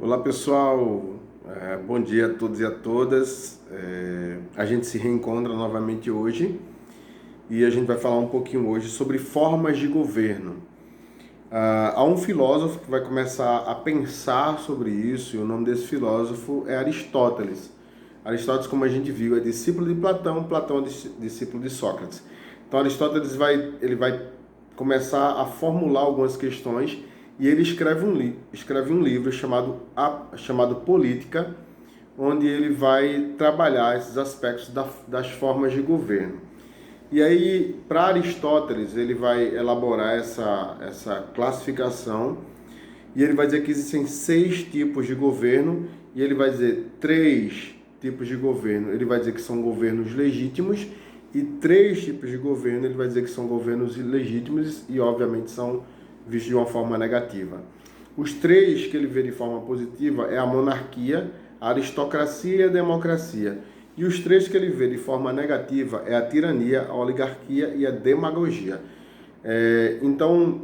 Olá pessoal, bom dia a todos e a todas. A gente se reencontra novamente hoje e a gente vai falar um pouquinho hoje sobre formas de governo. Há um filósofo que vai começar a pensar sobre isso e o nome desse filósofo é Aristóteles. Aristóteles, como a gente viu, é discípulo de Platão, Platão é discípulo de Sócrates. Então Aristóteles vai começar a formular algumas questões e ele escreve um livro chamado Política, onde ele vai trabalhar esses aspectos das formas de governo. E aí, para Aristóteles, ele vai elaborar essa classificação e ele vai dizer que existem 6 tipos de governo e ele vai dizer 3 tipos de governo. Ele vai dizer que são governos legítimos e 3 tipos de governo ele vai dizer que são governos ilegítimos e, obviamente, são vistos de uma forma negativa. Os 3 que ele vê de forma positiva é a monarquia, a aristocracia e a democracia. E os 3 que ele vê de forma negativa é a tirania, a oligarquia e a demagogia. Então,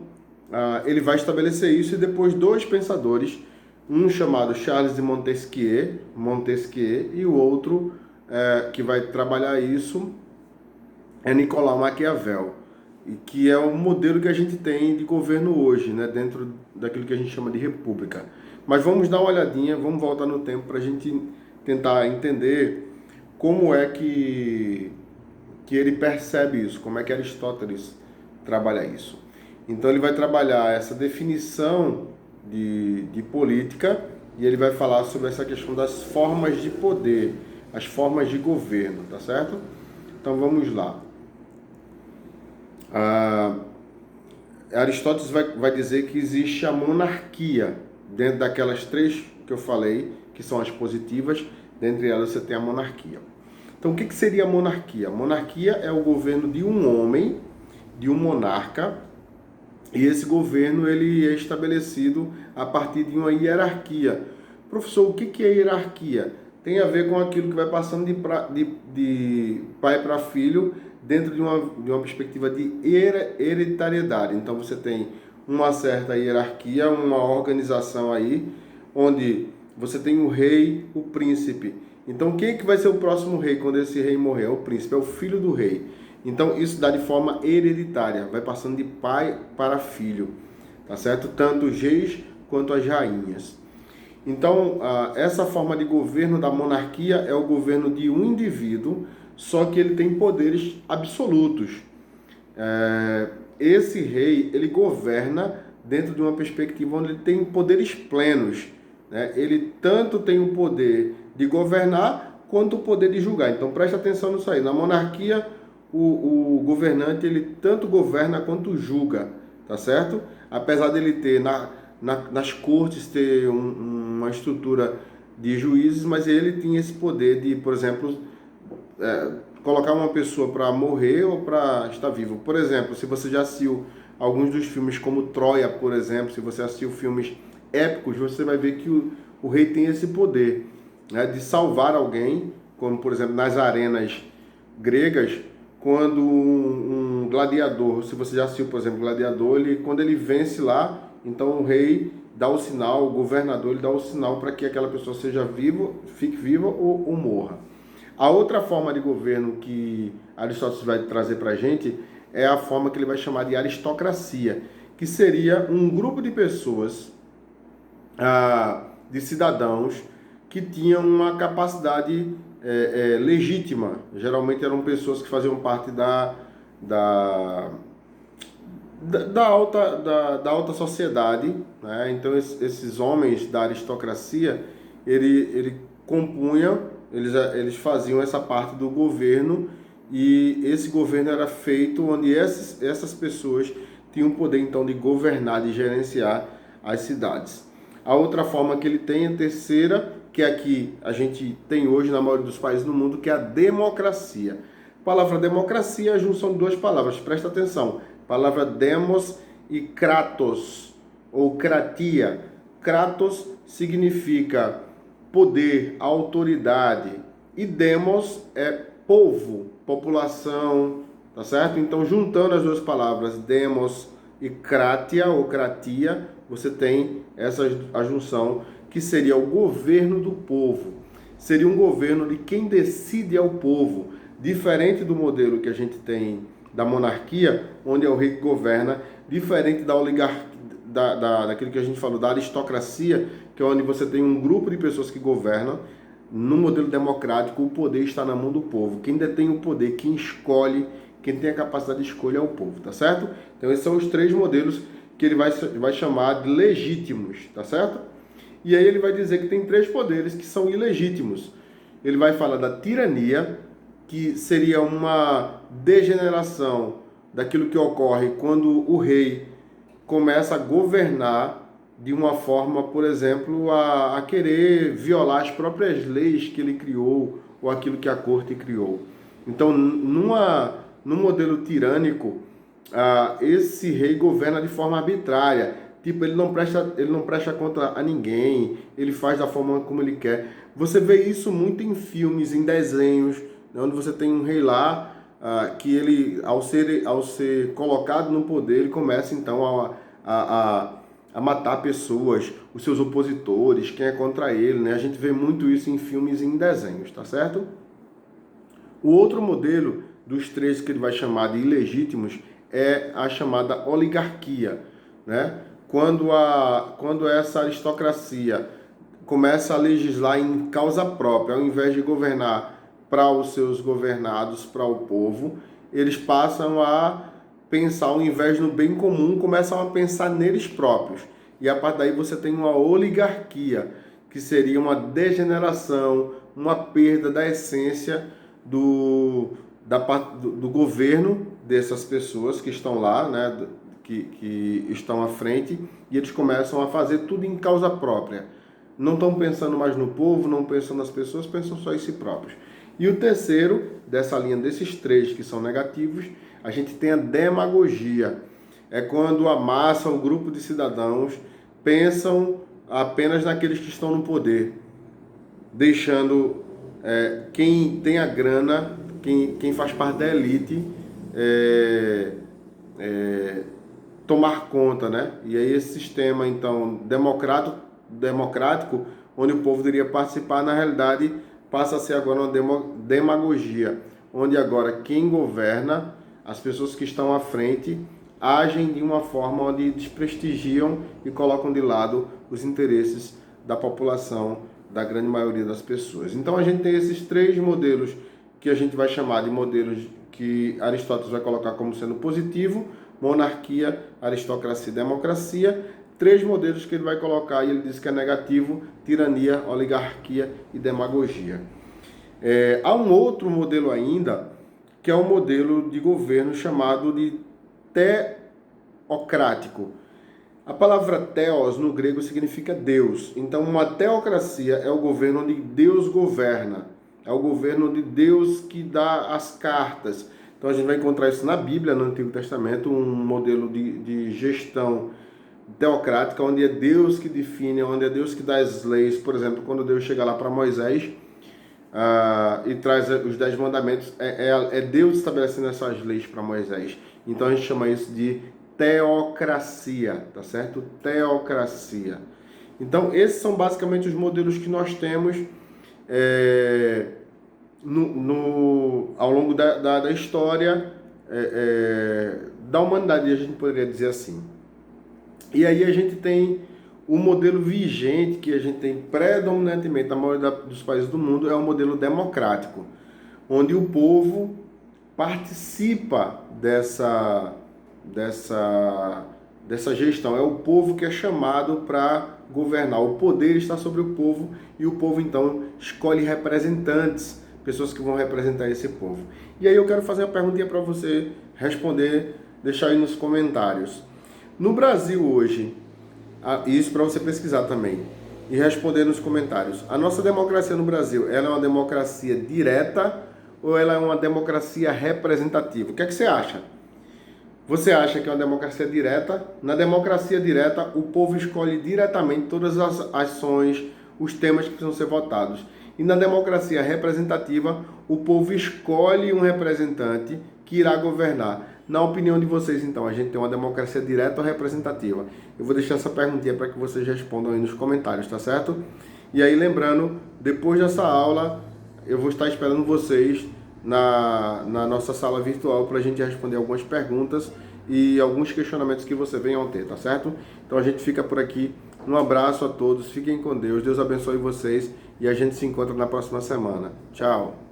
ele vai estabelecer isso e depois 2 pensadores, um chamado Charles de Montesquieu e o outro que vai trabalhar isso é Nicolau Maquiavel, que é o modelo que a gente tem de governo hoje, né, dentro daquilo que a gente chama de república. Mas vamos dar uma olhadinha, vamos voltar no tempo para a gente tentar entender como é que ele percebe isso, como é que Aristóteles trabalha isso. Então ele vai trabalhar essa definição de política e ele vai falar sobre essa questão das formas de poder, as formas de governo, tá certo? Então vamos lá. Aristóteles vai dizer que existe a monarquia, dentro daquelas 3 que eu falei, que são as positivas, dentre elas você tem a monarquia. Então o que seria a monarquia? A monarquia é o governo de um homem, de um monarca, e esse governo ele é estabelecido a partir de uma hierarquia. Professor, o que é hierarquia? Tem a ver com aquilo que vai passando de pai para filho, dentro de uma perspectiva de hereditariedade. Então você tem uma certa hierarquia, uma organização aí, onde você tem o rei, o príncipe. Então quem é que vai ser o próximo rei quando esse rei morrer? É o príncipe, é o filho do rei. Então isso dá de forma hereditária, vai passando de pai para filho, tá certo? Tanto os reis quanto as rainhas. Então essa forma de governo da monarquia é o governo de um indivíduo, só que ele tem poderes absolutos. Esse rei, ele governa dentro de uma perspectiva onde ele tem poderes plenos, né? Ele tanto tem o poder de governar, quanto o poder de julgar. Então preste atenção nisso aí. Na monarquia, o governante, ele tanto governa quanto julga, tá certo? Apesar dele ter nas cortes ter uma estrutura de juízes, mas ele tinha esse poder de, por exemplo, colocar uma pessoa para morrer ou para estar vivo. Por exemplo, se você já assistiu alguns dos filmes como Troia, por exemplo, se você assistiu filmes épicos, você vai ver que o rei tem esse poder, né, de salvar alguém, como por exemplo nas arenas gregas, quando um gladiador, se você já assistiu, por exemplo, Gladiador, quando ele vence lá, então o rei dá o sinal, o governador ele dá o sinal para que aquela pessoa seja viva, fique viva ou morra. A outra forma de governo que Aristóteles vai trazer para a gente é a forma que ele vai chamar de aristocracia, que seria um grupo de pessoas, de cidadãos, que tinham uma capacidade legítima. Geralmente eram pessoas que faziam parte da alta sociedade, né? Então esses homens da aristocracia, ele compunham, eles faziam essa parte do governo e esse governo era feito onde essas pessoas tinham o poder então de governar, de gerenciar as cidades. A outra forma que ele tem, a terceira, que é a que a gente tem hoje na maioria dos países do mundo, que é a democracia. A palavra democracia é a junção de 2 palavras, presta atenção. Palavra demos e kratos, ou kratia. Kratos significa poder, autoridade, e demos é povo, população, tá certo? Então, juntando as 2 palavras, demos e kratia, ou kratia, você tem essa a junção que seria o governo do povo. Seria um governo de quem decide é o povo, diferente do modelo que a gente tem da monarquia, onde é o rei que governa, diferente da oligarquia, daquilo que a gente falou, da aristocracia, que é onde você tem um grupo de pessoas que governam. No modelo democrático, o poder está na mão do povo. Quem detém o poder, quem escolhe, quem tem a capacidade de escolha é o povo, tá certo? Então esses são os 3 modelos que ele vai chamar de legítimos, tá certo? E aí ele vai dizer que tem 3 poderes que são ilegítimos. Ele vai falar da tirania, que seria uma degeneração daquilo que ocorre quando o rei começa a governar de uma forma, por exemplo, a querer violar as próprias leis que ele criou ou aquilo que a corte criou. Então, num modelo tirânico, esse rei governa de forma arbitrária. Tipo, ele não presta conta a ninguém, ele faz da forma como ele quer. Você vê isso muito em filmes, em desenhos, onde você tem um rei lá, que ele, ao ser colocado no poder, ele começa então a matar pessoas, os seus opositores, quem é contra ele, né? A gente vê muito isso em filmes e em desenhos, tá certo? O outro modelo dos 3 que ele vai chamar de ilegítimos é a chamada oligarquia, né? Quando essa aristocracia começa a legislar em causa própria, ao invés de governar para os seus governados, para o povo, eles passam a pensar, ao invés no bem comum, começam a pensar neles próprios. E a partir daí você tem uma oligarquia, que seria uma degeneração, uma perda da essência do governo dessas pessoas que estão lá, né, que estão à frente, e eles começam a fazer tudo em causa própria. Não estão pensando mais no povo, não pensam nas pessoas, pensam só em si próprios. E o terceiro, dessa linha desses 3 que são negativos, a gente tem a demagogia. É quando a massa, o grupo de cidadãos, pensam apenas naqueles que estão no poder, deixando quem tem a grana, quem faz parte da elite, tomar conta, né? E aí esse sistema, então, democrático, onde o povo deveria participar, na realidade, passa a ser agora uma demagogia, onde agora quem governa, as pessoas que estão à frente, agem de uma forma onde desprestigiam e colocam de lado os interesses da população, da grande maioria das pessoas. Então a gente tem esses 3 modelos que a gente vai chamar de modelos que Aristóteles vai colocar como sendo positivo: monarquia, aristocracia e democracia. 3 modelos que ele vai colocar e ele diz que é negativo: tirania, oligarquia e demagogia. Há um outro modelo ainda, que é o modelo de governo chamado de teocrático. A palavra theos no grego significa Deus. Então uma teocracia é o governo onde Deus governa. É o governo de Deus que dá as cartas. Então a gente vai encontrar isso na Bíblia, no Antigo Testamento, um modelo de gestão teocrática, onde é Deus que define, onde é Deus que dá as leis. Por exemplo, quando Deus chega lá para Moisés e traz os 10 mandamentos, é Deus estabelecendo essas leis para Moisés. Então a gente chama isso de teocracia, tá certo? Teocracia. Então esses são basicamente os modelos que nós temos ao longo da história da humanidade, a gente poderia dizer assim. E aí a gente tem o modelo vigente, que a gente tem predominantemente na maioria dos países do mundo, é o modelo democrático, onde o povo participa dessa gestão. É o povo que é chamado para governar. O poder está sobre o povo e o povo então escolhe representantes, pessoas que vão representar esse povo. E aí eu quero fazer uma perguntinha para você responder, deixar aí nos comentários. No Brasil hoje, isso para você pesquisar também e responder nos comentários. A nossa democracia no Brasil, ela é uma democracia direta ou ela é uma democracia representativa? O que é que você acha? Você acha que é uma democracia direta? Na democracia direta, o povo escolhe diretamente todas as ações, os temas que precisam ser votados. E na democracia representativa, o povo escolhe um representante que irá governar. Na opinião de vocês, então, a gente tem uma democracia direta ou representativa? Eu vou deixar essa perguntinha para que vocês respondam aí nos comentários, tá certo? E aí, lembrando, depois dessa aula, eu vou estar esperando vocês na nossa sala virtual para a gente responder algumas perguntas e alguns questionamentos que você venham a ter, tá certo? Então a gente fica por aqui. Um abraço a todos, fiquem com Deus, Deus abençoe vocês e a gente se encontra na próxima semana. Tchau!